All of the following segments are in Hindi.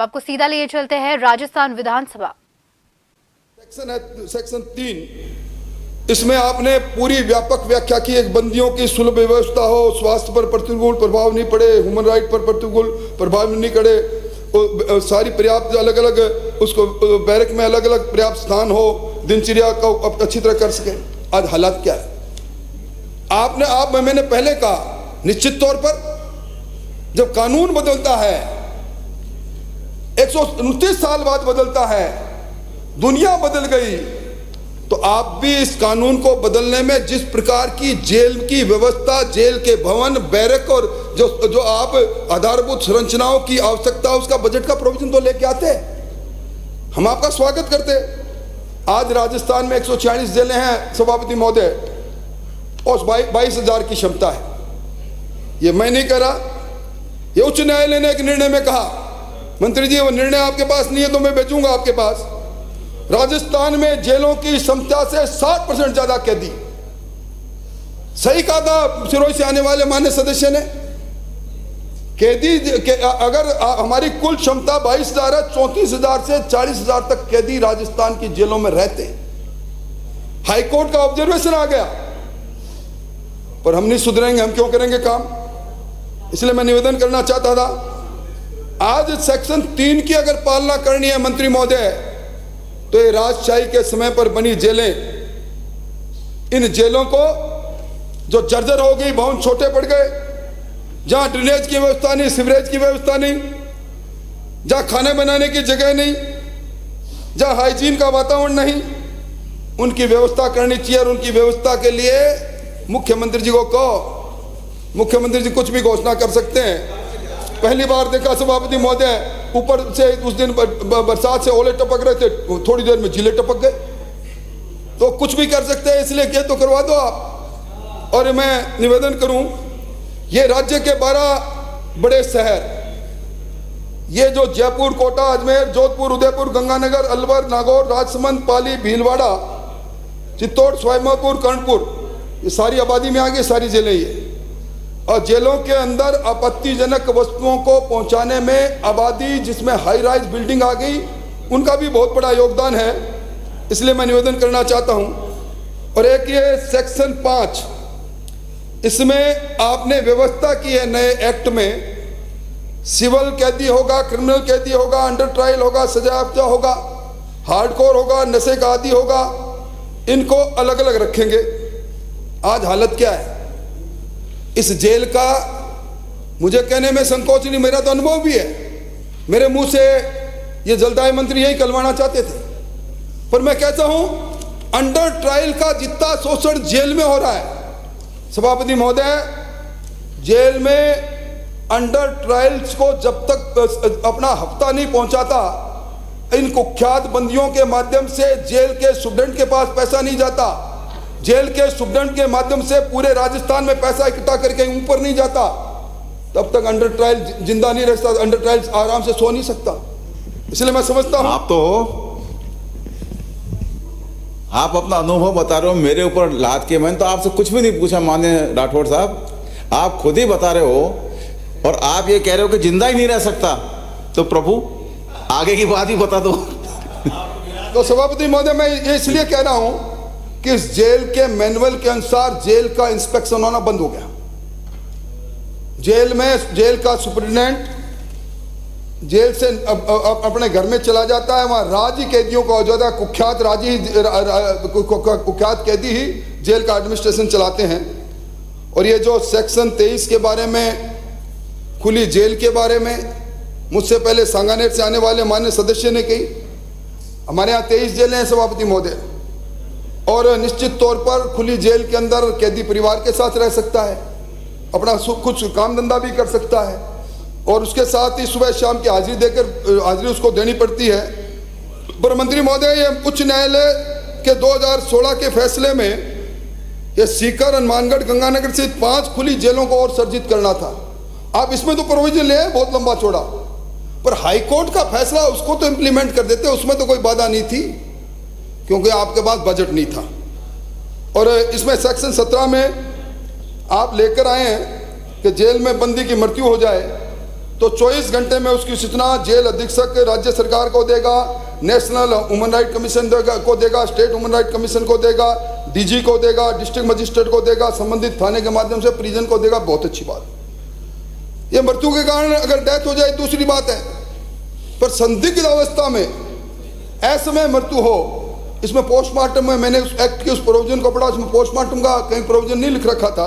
आपको सीधा लिए चलते हैं राजस्थान विधानसभा। सेक्शन 3, इसमें आपने पूरी व्यापक व्याख्या की। एक बंदियों की सुलभ व्यवस्था हो, स्वास्थ्य पर प्रतिकूल प्रभाव नहीं पड़े, ह्यूमन राइट पर प्रतिकूल प्रभाव नहीं पड़े, सारी पर्याप्त अलग अलग उसको बैरक में अलग अलग पर्याप्त स्थान हो, दिनचर्या को अच्छी तरह कर सके। आज हालात क्या है? मैंने पहले कहा, निश्चित तौर पर जब कानून बदलता है 129 साल बाद बदलता है, दुनिया बदल गई, तो आप भी इस कानून को बदलने में जिस प्रकार की जेल की व्यवस्था, जेल के भवन, बैरक और जो आप आधारभूत संरचनाओं की आवश्यकता, उसका बजट का प्रोविजन तो लेके आते, हम आपका स्वागत करते। आज राजस्थान में 146 जेलें हैं सभापति महोदय, और 22,000 की क्षमता है। ये मैं नहीं कह रहा, ये उच्च न्यायालय ने एक निर्णय में कहा, मंत्री जी वो निर्णय आपके पास नहीं है तो मैं भेजूंगा आपके पास। राजस्थान में जेलों की क्षमता से 60% ज्यादा कैदी। सही कहा था सिरोही से आने वाले माननीय सदस्य ने, कैदी अगर हमारी कुल क्षमता 22,000 है, 34,000 से 40,000 तक कैदी राजस्थान की जेलों में रहते। हाईकोर्ट का ऑब्जर्वेशन आ गया, पर हम नहीं सुधरेंगे, हम क्यों करेंगे काम? इसलिए मैं निवेदन करना चाहता था, आज सेक्शन 3 की अगर पालना करनी है मंत्री महोदय, तो ये राजशाही के समय पर बनी जेलें, इन जेलों को जो जर्जर हो गई, भवन छोटे पड़ गए, जहां ड्रेनेज की व्यवस्था नहीं, सीवरेज की व्यवस्था नहीं, जहां खाने बनाने की जगह नहीं, जहां हाइजीन का वातावरण नहीं, उनकी व्यवस्था करनी चाहिए। और उनकी व्यवस्था के लिए मुख्यमंत्री जी को कहो, मुख्यमंत्री जी कुछ भी घोषणा कर सकते हैं। पहली बार देखा सभापति महोदय, ऊपर से उस दिन बरसात से ओले टपक रहे थे, थोड़ी देर में जिले टपक गए, तो कुछ भी कर सकते हैं, इसलिए क्या तो करवा दो आप। और मैं निवेदन करूं, ये राज्य के 12 बड़े शहर, ये जो जयपुर, कोटा, अजमेर, जोधपुर, उदयपुर, गंगानगर, अलवर, नागौर, राजसमंद, पाली, भीलवाड़ा, चित्तौड़, स्वाइमापुर, कर्णपुर, ये सारी आबादी में आ गई, सारी जेलें ये। और जेलों के अंदर आपत्तिजनक वस्तुओं को पहुंचाने में आबादी, जिसमें हाई राइज बिल्डिंग आ गई, उनका भी बहुत बड़ा योगदान है। इसलिए मैं निवेदन करना चाहता हूं। और एक ये सेक्शन 5, इसमें आपने व्यवस्था की है नए एक्ट में, सिविल कैदी होगा, क्रिमिनल कैदी होगा, अंडर ट्रायल होगा, सजायाफ्ता होगा, हार्डकोर होगा, नशे का आदी होगा, इनको अलग अलग रखेंगे। आज हालत क्या है इस जेल का? मुझे कहने में संकोच नहीं, मेरा तो अनुभव भी है, मेरे मुंह से ये जलदाय मंत्री यही कलवाना चाहते थे, पर मैं कहता हूं अंडर ट्रायल का जितना शोषण जेल में हो रहा है, सभापति महोदय, जेल में अंडर ट्रायल्स को जब तक अपना हफ्ता नहीं पहुंचाता, इन कुख्यात बंदियों के माध्यम से जेल के स्टूडेंट के पास पैसा नहीं जाता, जेल के स्टूडेंट के माध्यम से पूरे राजस्थान में पैसा इकट्ठा करके ऊपर नहीं जाता, तब तक अंडर ट्रायल जिंदा नहीं रह सकता, अंडर ट्रायल आराम से सो नहीं सकता। इसलिए मैं समझता हूं, आप अपना अनुभव बता रहे हो, मेरे ऊपर लाद के। मैंने तो आपसे कुछ भी नहीं पूछा माननीय राठौड़ साहब, आप खुद ही बता रहे हो, और आप ये कह रहे हो कि जिंदा ही नहीं रह सकता, तो प्रभु आगे की बात ही बता दो। तो सभापति महोदय, मैं ये इसलिए कह रहा हूं कि इस जेल के मैनुअल के अनुसार जेल का इंस्पेक्शन होना बंद हो गया। जेल में जेल का सुपरिटेंडेंट जेल से अपने घर में चला जाता है, वहां राजी कैदियों को ज्यादा कुख्यात कैदी ही जेल का एडमिनिस्ट्रेशन चलाते हैं। और ये जो सेक्शन 23 के बारे में, खुली जेल के बारे में, मुझसे पहले सांगानेर से आने वाले माननीय सदस्य ने कही, हमारे यहाँ 23 जेलें हैं सभापति महोदय, और निश्चित तौर पर खुली जेल के अंदर कैदी परिवार के साथ रह सकता है, अपना कुछ काम धंधा भी कर सकता है, और उसके साथ ही सुबह शाम की हाजिरी उसको देनी पड़ती है। पर मंत्री महोदय, ये उच्च न्यायालय के 2016 के फैसले में ये सीकर, हनुमानगढ़, गंगानगर सहित 5 खुली जेलों को और सर्जित करना था। आप इसमें तो प्रोविजन ले आए बहुत लंबा चौड़ा, पर हाईकोर्ट का फैसला उसको तो इम्प्लीमेंट कर देते, उसमें तो कोई बाधा नहीं थी, क्योंकि आपके पास बजट नहीं था। और इसमें सेक्शन 17 में आप लेकर आए हैं कि जेल में बंदी की मृत्यु हो जाए तो 24 घंटे में उसकी सूचना जेल अधीक्षक राज्य सरकार को देगा, नेशनल ह्यूमन राइट कमीशन को देगा, स्टेट ह्यूमन राइट कमीशन को देगा, डीजी को देगा, डिस्ट्रिक्ट मजिस्ट्रेट को देगा, संबंधित थाने के माध्यम से प्रिजन को देगा। बहुत अच्छी बात। ये मृत्यु के कारण अगर डेथ हो जाए दूसरी बात है, पर संदिग्ध अवस्था में असमय मृत्यु हो, इसमें पोस्टमार्टम में मैंने उस एक्ट के उस प्रोविजन को पढ़ा, उसमें पोस्टमार्टम का कहीं प्रोविजन नहीं लिख रखा था,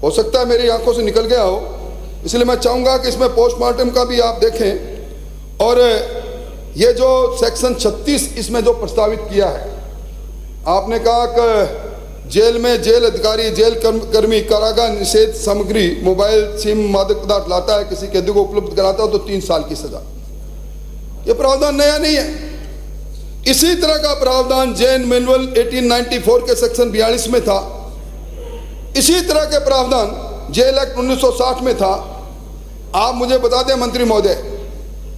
हो सकता है मेरी आंखों से निकल गया हो, इसलिए मैं चाहूँगा कि इसमें पोस्टमार्टम का भी आप देखें। और ये जो सेक्शन 36 इसमें जो प्रस्तावित किया है, आपने कहा कि जेल में जेल अधिकारी, जेल कर्मी कारागार निषेध सामग्री, मोबाइल, सिम, मादक पदार्थ लाता है, किसी कैदी को उपलब्ध कराता हो तो 3 साल की सजा। ये प्रावधान नया नहीं है। इसी तरह का प्रावधान जेल मैनुअल 1894 के सेक्शन 42 में था। इसी तरह के प्रावधान जेल एक्ट 1960 में था। आप मुझे बता दें मंत्री महोदय,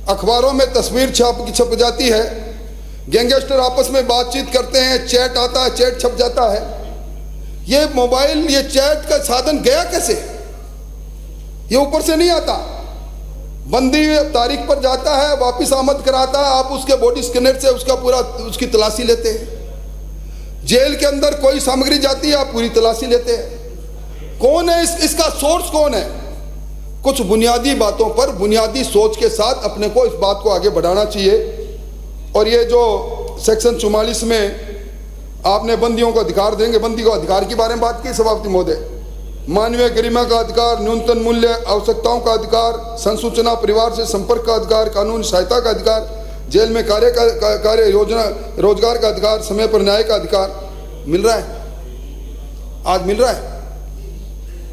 अखबारों में तस्वीर छप जाती है, गैंगस्टर आपस में बातचीत करते हैं, चैट आता है, चैट छप जाता है। ये मोबाइल, ये चैट का साधन गया कैसे? ये ऊपर से नहीं आता, बंदी तारीख पर जाता है, वापिस आमद कराता है, आप उसके बॉडी स्कैनर से उसका पूरा उसकी तलाशी लेते हैं। जेल के अंदर कोई सामग्री जाती है, आप पूरी तलाशी लेते हैं। कौन है इसका सोर्स कौन है? कुछ बुनियादी बातों पर बुनियादी सोच के साथ अपने को इस बात को आगे बढ़ाना चाहिए। और ये जो सेक्शन 44 में आपने बंदियों को अधिकार देंगे, बंदी को अधिकार के बारे में बात की सभापति महोदय, मानवीय गरिमा का अधिकार, न्यूनतम मूल्य आवश्यकताओं का अधिकार, संसूचना, परिवार से संपर्क का अधिकार, कानूनी सहायता का अधिकार, जेल में कार्य योजना रोजगार का अधिकार, समय पर न्याय का अधिकार मिल रहा है। आज मिल रहा है।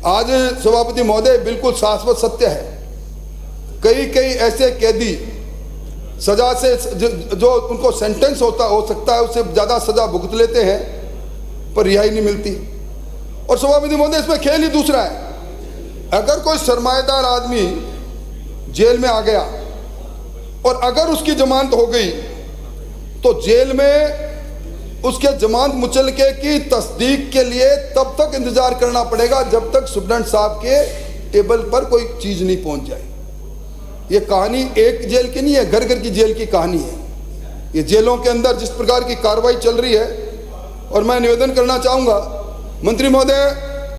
आज सभापति महोदय बिल्कुल शाश्वत सत्य है, कई ऐसे कैदी सजा से जो उनको सेंटेंस हो सकता है उससे ज़्यादा सजा भुगत लेते हैं, पर रिहाई नहीं मिलती। और सभापति महोदय इसमें खेल ही दूसरा है। अगर कोई सरमाएदार आदमी जेल में आ गया और अगर उसकी जमानत हो गई तो जेल में उसके जमानत मुचलके की तस्दीक के लिए तब तक इंतजार करना पड़ेगा जब तक सुप्रीटेंडेंट साहब के टेबल पर कोई चीज नहीं पहुंच जाए। ये कहानी एक जेल की नहीं है, घर घर की जेल की कहानी है। ये जेलों के अंदर जिस प्रकार की कार्रवाई चल रही है, और मैं निवेदन करना चाहूंगा मंत्री महोदय,